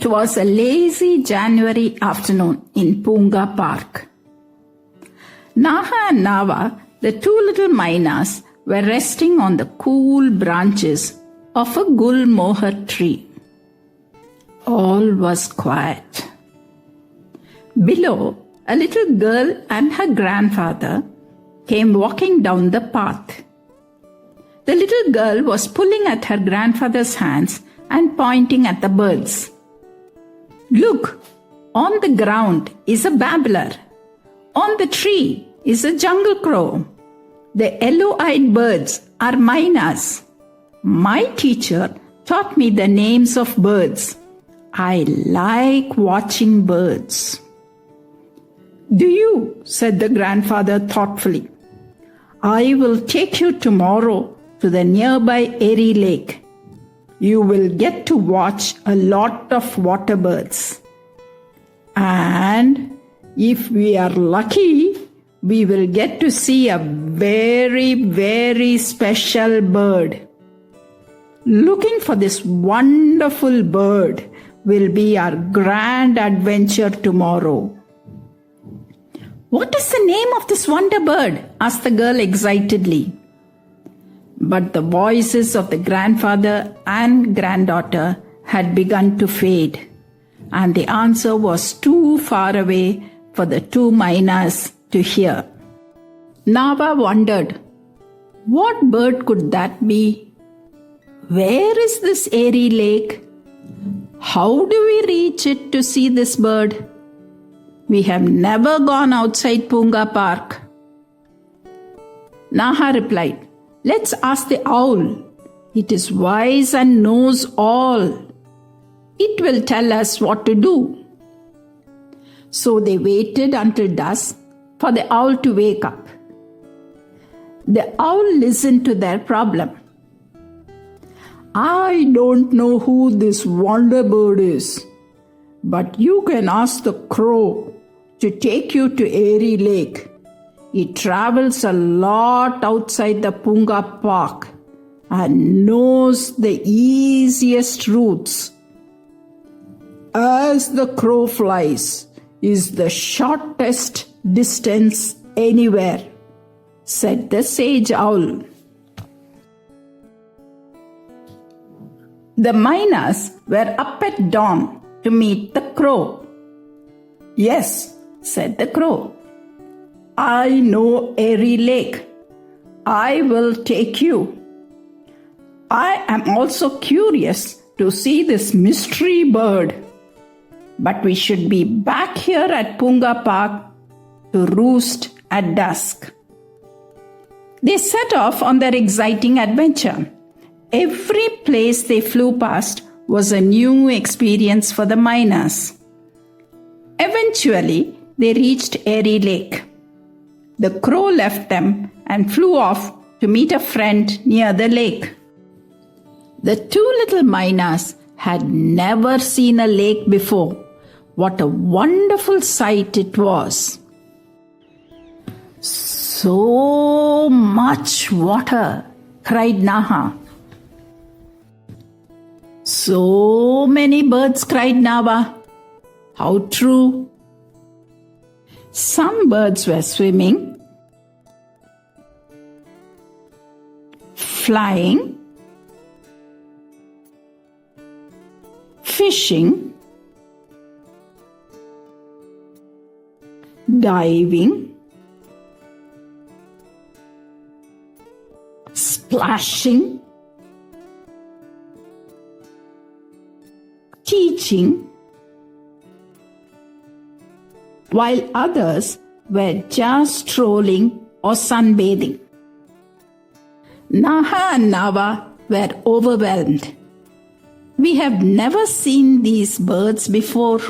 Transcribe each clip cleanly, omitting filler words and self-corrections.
It was a lazy January afternoon in Punga Park. Naha and Nava, the two little mynas, were resting on the cool branches of a gulmohar tree. All was quiet. Below, a little girl and her grandfather came walking down the path. The little girl was pulling at her grandfather's hands and pointing at the birds. "Look, on the ground is a babbler. On the tree is a jungle crow. The yellow-eyed birds are mynas. My teacher taught me the names of birds. I like watching birds." "Do you?" said the grandfather thoughtfully. "I will take you tomorrow to the nearby airy lake. You will get to watch a lot of waterbirds. And if we are lucky, we will get to see a very, very special bird. Looking for this wonderful bird will be our grand adventure tomorrow." "What is the name of this wonder bird?" asked the girl excitedly. But the voices of the grandfather and granddaughter had begun to fade, and the answer was too far away for the two mynas to hear. Nava wondered, what bird could that be? Where is this airy lake? How do we reach it to see this bird? We have never gone outside Punga Park. Naha replied, "Let's ask the owl. It is wise and knows all. It will tell us what to do." So they waited until dusk for the owl to wake up. The owl listened to their problem. "I don't know who this wonder bird is, but you can ask the crow to take you to Airy Lake. It travels a lot outside the Punga Park and knows the easiest routes. As the crow flies is the shortest distance anywhere," said the sage owl. The mynas were up at dawn to meet the crow. "Yes," said the crow, "I know Airy Lake. I will take you. I am also curious to see this mystery bird. But we should be back here at Punga Park to roost at dusk." They set off on their exciting adventure. Every place they flew past was a new experience for the mynas. Eventually, they reached Airy Lake. The crow left them and flew off to meet a friend near the lake. The two little mynas had never seen a lake before. What a wonderful sight it was! "So much water!" cried Naha. "So many birds!" cried Nava. "How true!" Some birds were swimming, flying, fishing, diving, splashing, teaching, while others were just strolling or sunbathing. Naha and Nava were overwhelmed. "We have never seen these birds before.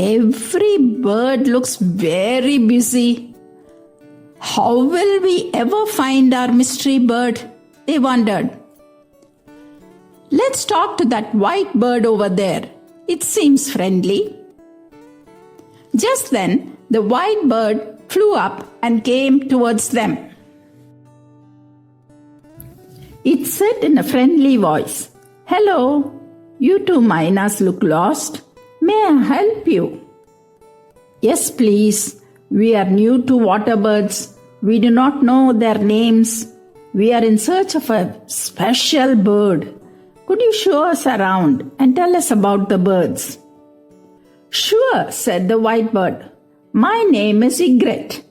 Every bird looks very busy. How will we ever find our mystery bird?" they wondered. "Let's talk to that white bird over there. It seems friendly." Just then, the white bird flew up and came towards them. It said in a friendly voice, "Hello, You two mynas look lost. May I help you? Yes, please. We are new to waterbirds. We do not know their names. We are in search of a special bird. Could you show us around and tell us about the birds? Sure, said the white bird. My name is Egret.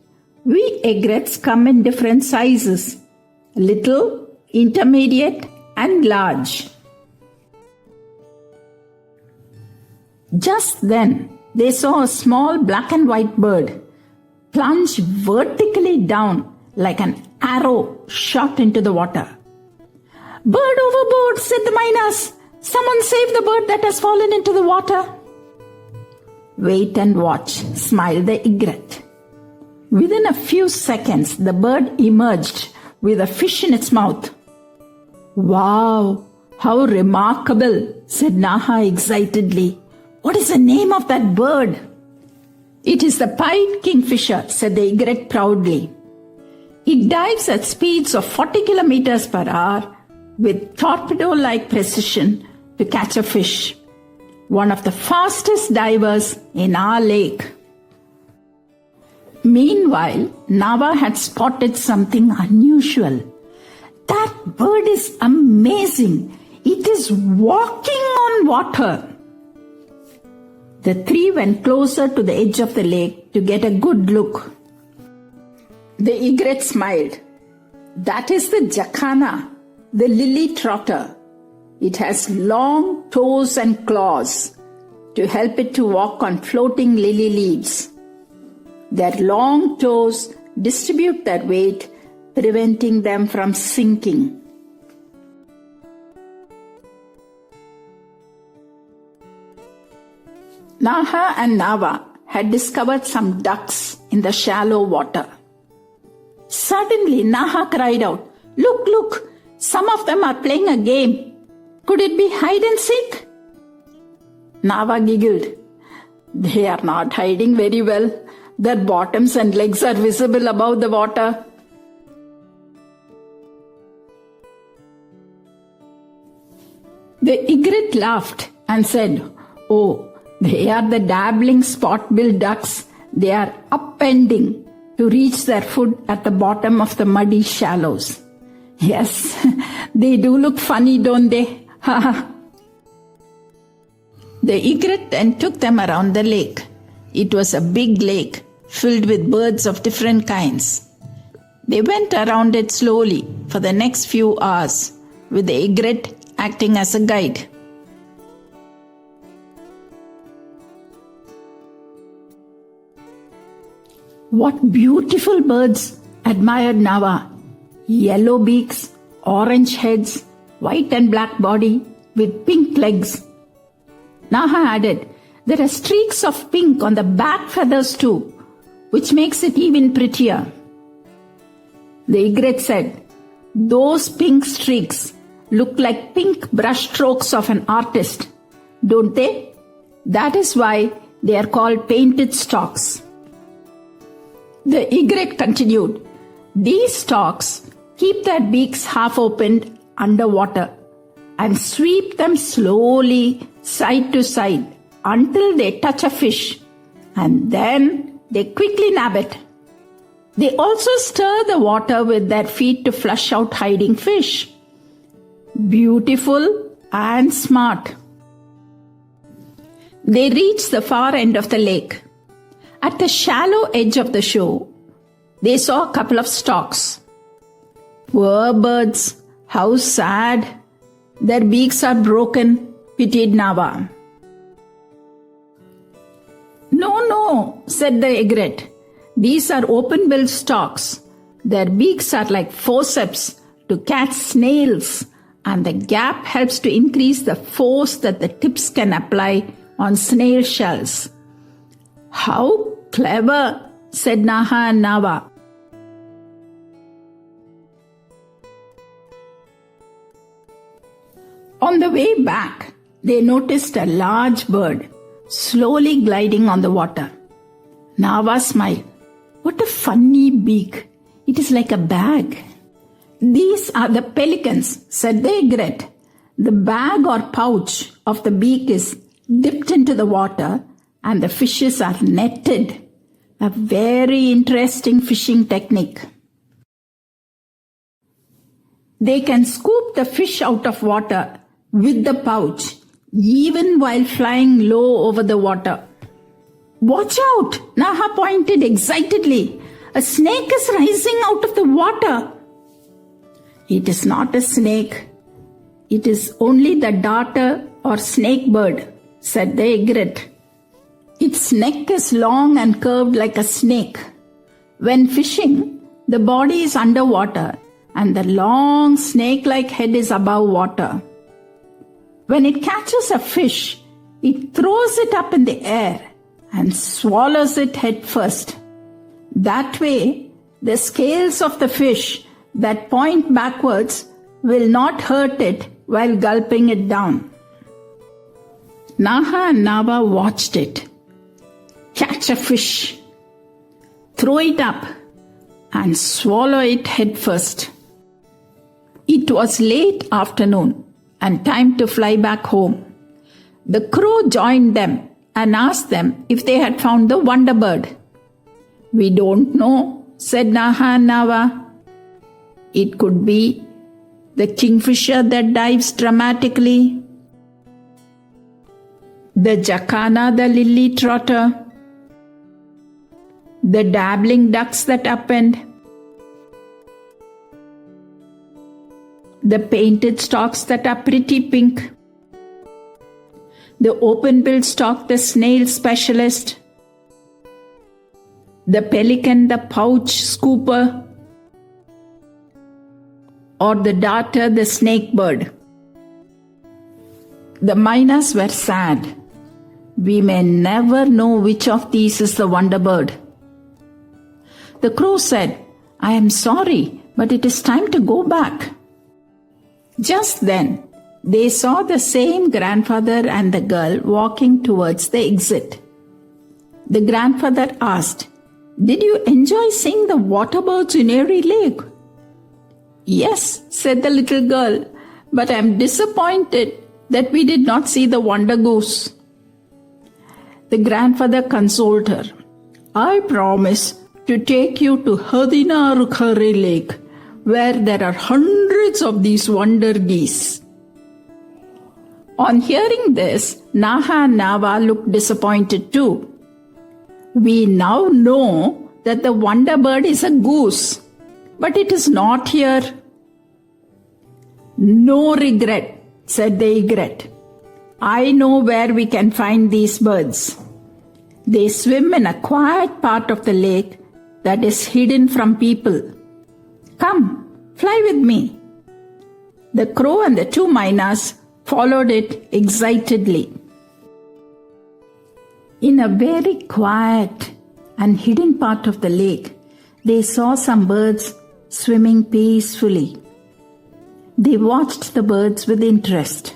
We egrets come in different sizes. Little, intermediate and large. Just then, they saw a small black and white bird plunge vertically down like an arrow shot into the water. Bird overboard, said the mynas. Someone save the bird that has fallen into the water. Wait and watch, smiled the egret. Within a few seconds, the bird emerged with a fish in its mouth. Wow, how remarkable, said Naha excitedly. What is the name of that bird? It is the pied kingfisher, said the egret proudly. It dives at speeds of 40 kilometers per hour with torpedo-like precision to catch a fish. One of the fastest divers in our lake. Meanwhile, Nava had spotted something unusual. That bird is amazing. It is walking on water. The three went closer to the edge of the lake to get a good look. The egret smiled. That is the jacana, the lily trotter. It has long toes and claws to help it to walk on floating lily leaves. Their long toes distribute their weight, preventing them from sinking. Naha and Nava had discovered some ducks in the shallow water. Suddenly, Naha cried out, Look, look! Some of them are playing a game. Could it be hide and seek? Nava giggled. They are not hiding very well. Their bottoms and legs are visible above the water. The egret laughed and said, Oh, they are the dabbling spot-billed ducks. They are upending to reach their food at the bottom of the muddy shallows. Yes, they do look funny, don't they? The egret then took them around the lake. It was a big lake filled with birds of different kinds. They went around it slowly for the next few hours, with the egret acting as a guide. What beautiful birds, admired Nava. Yellow beaks, orange heads, white and black body with pink legs. Naha added, there are streaks of pink on the back feathers too, which makes it even prettier. The egret said, those pink streaks look like pink brush strokes of an artist, don't they? That is why they are called painted storks. The egret continued, these storks keep their beaks half opened underwater and sweep them slowly side to side until they touch a fish, and then they quickly nab it. They also stir the water with their feet to flush out hiding fish. Beautiful and smart. They reached the far end of the lake. At the shallow edge of the shore, they saw a couple of storks. Poor birds, how sad. Their beaks are broken, pitied Nava. No, said the egret. These are open-billed storks. Their beaks are like forceps to catch snails, and the gap helps to increase the force that the tips can apply on snail shells. How clever, said Naha and Nava. On the way back, they noticed a large bird slowly gliding on the water. Nava smiled. What a funny beak. It is like a bag. These are the pelicans, said the egret. The bag or pouch of the beak is dipped into the water and the fishes are netted. A very interesting fishing technique. They can scoop the fish out of water with the pouch, even while flying low over the water. Watch out! Naha pointed excitedly. A snake is rising out of the water. It is not a snake. It is only the darter or snake bird, said the egret. Its neck is long and curved like a snake. When fishing, the body is underwater and the long snake-like head is above water. When it catches a fish, it throws it up in the air and swallows it head first. That way, the scales of the fish that point backwards will not hurt it while gulping it down. Naha and Nava watched it. Catch a fish, throw it up, and swallow it head first. It was late afternoon and time to fly back home. The crow joined them and asked them if they had found the wonder bird. We don't know, said Naha and Nava. It could be the kingfisher that dives dramatically, the jacana, the lily trotter, the dabbling ducks that upend, the painted storks that are pretty pink, the open-billed stork, the snail specialist, the pelican, the pouch scooper, or the darter, the snake bird. The miners were sad. We may never know which of these is the wonder bird. The crow said, I am sorry, but it is time to go back. Just then, they saw the same grandfather and the girl walking towards the exit. The grandfather asked, Did you enjoy seeing the waterbirds in Erie Lake? Yes, said the little girl, but I am disappointed that we did not see the wonder goose. The grandfather consoled her. I promise to take you to Hadinarukare Lake, where there are hundreds of these wonder geese. On hearing this, Naha and Nava looked disappointed too. We now know that the wonder bird is a goose, but it is not here. No regret, said the egret. I know where we can find these birds. They swim in a quiet part of the lake that is hidden from people. Come, fly with me. The crow and the two miners followed it excitedly. In a very quiet and hidden part of the lake, they saw some birds swimming peacefully. They watched the birds with interest.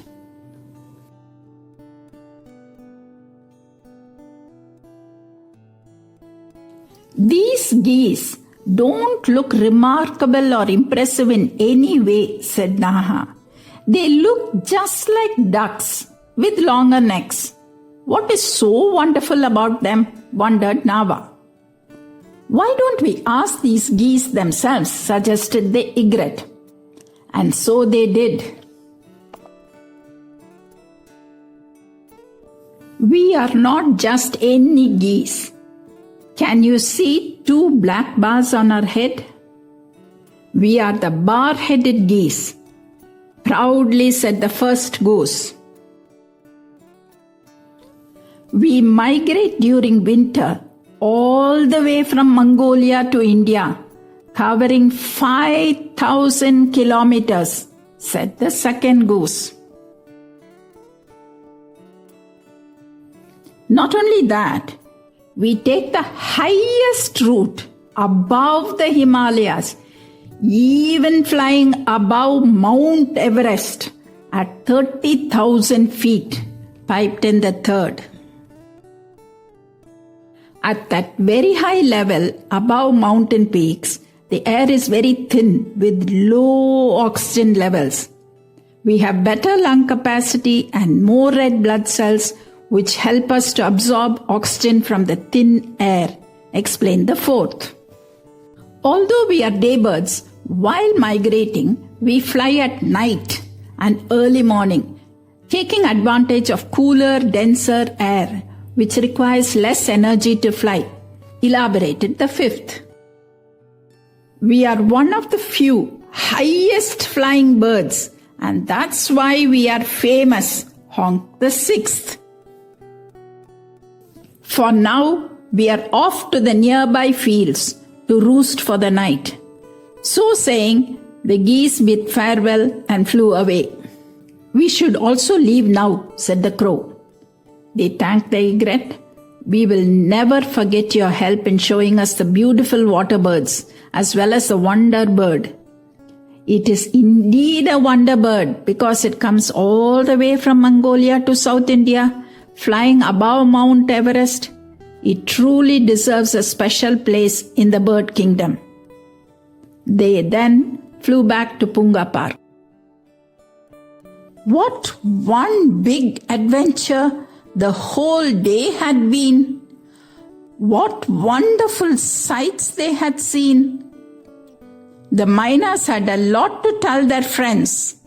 These geese don't look remarkable or impressive in any way, said Naha. They look just like ducks with longer necks. What is so wonderful about them? Wondered Nava. Why don't we ask these geese themselves? Suggested the egret. And so they did. We are not just any geese. Can you see two black bars on our head? We are the bar-headed geese, proudly said the first goose. We migrate during winter all the way from Mongolia to India, covering 5,000 kilometers, said the second goose. Not only that, we take the highest route above the Himalayas, even flying above Mount Everest at 30,000 feet, piped in the third. At that very high level above mountain peaks, the air is very thin with low oxygen levels. We have better lung capacity and more red blood cells which help us to absorb oxygen from the thin air, explained the fourth. Although we are daybirds, while migrating, we fly at night and early morning, taking advantage of cooler, denser air, which requires less energy to fly, elaborated the fifth. We are one of the few highest flying birds, and that's why we are famous, honked the sixth. For now, we are off to the nearby fields to roost for the night. So saying, the geese bid farewell and flew away. We should also leave now, said the crow. They thanked the egret. We will never forget your help in showing us the beautiful waterbirds as well as the wonder bird. It is indeed a wonder bird because it comes all the way from Mongolia to South India, flying above Mount Everest. It truly deserves a special place in the bird kingdom. They then flew back to Punga Park. What one big adventure the whole day had been! What wonderful sights they had seen! The miners had a lot to tell their friends,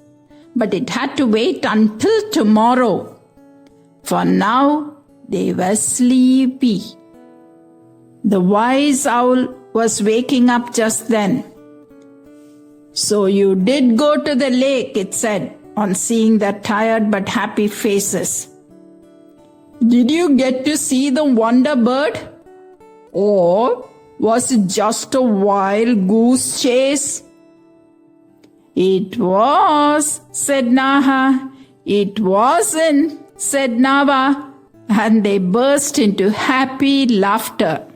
but it had to wait until tomorrow. For now, they were sleepy. The wise owl was waking up just then. So you did go to the lake, it said, on seeing their tired but happy faces. Did you get to see the wonder bird? Or was it just a wild goose chase? It was, said Naha. It wasn't, said Nava. And they burst into happy laughter.